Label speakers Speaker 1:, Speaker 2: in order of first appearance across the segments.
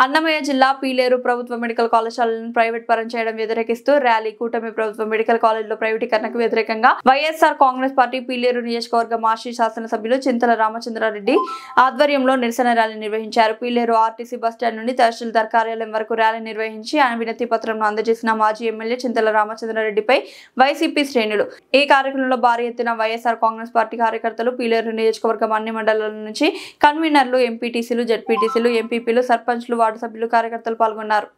Speaker 1: అన్నమయ్య జిల్లా పీలేరు ప్రభుత్వ మెడికల్ కళాశాలను ప్రైవేట్ పరం చేయడం వ్యతిరేకిస్తూ ర్యాలీ కూటమి ప్రభుత్వ మెడికల్ కాలేజీలో ప్రైవేటీకరణకు వ్యతిరేకంగా వైఎస్ఆర్ కాంగ్రెస్ పార్టీ పీలేరు నియోజకవర్గ మాజీ శాసనసభ్యులు చింతల రామచంద్రారెడ్డి ఆధ్వర్యంలో నిరసన ర్యాలీ నిర్వహించారు. పీలేరు ఆర్టీసీ బస్టాండ్ నుండి తహసీల్దార్ కార్యాలయం వరకు ర్యాలీ నిర్వహించి ఆయన వినతి పత్రంను అందజేసిన మాజీ ఎమ్మెల్యే చింతల రామచంద్రారెడ్డిపై వైసీపీ శ్రేణులు. ఈ కార్యక్రమంలో భారీ ఎత్తున వైఎస్ఆర్ కాంగ్రెస్ పార్టీ కార్యకర్తలు, పీలేరు నియోజకవర్గం అన్ని మండలాల నుంచి కన్వీనర్లు, ఎంపీటీసీలు, జడ్పీటీసీలు, ఎంపీపీలు, సర్పంచ్లు, వార్డు సభ్యులు, కార్యకర్తలు పాల్గొన్నారు.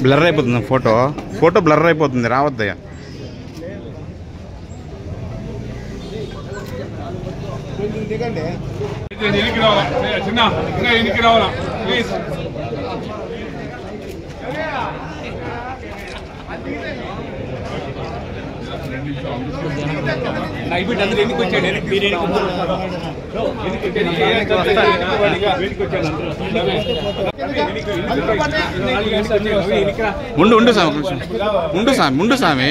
Speaker 2: బ్లర్ అయిపోతుంది ఫోటో బ్లర్ అయిపోతుంది, రావద్దయ్యా. ఉండు సామి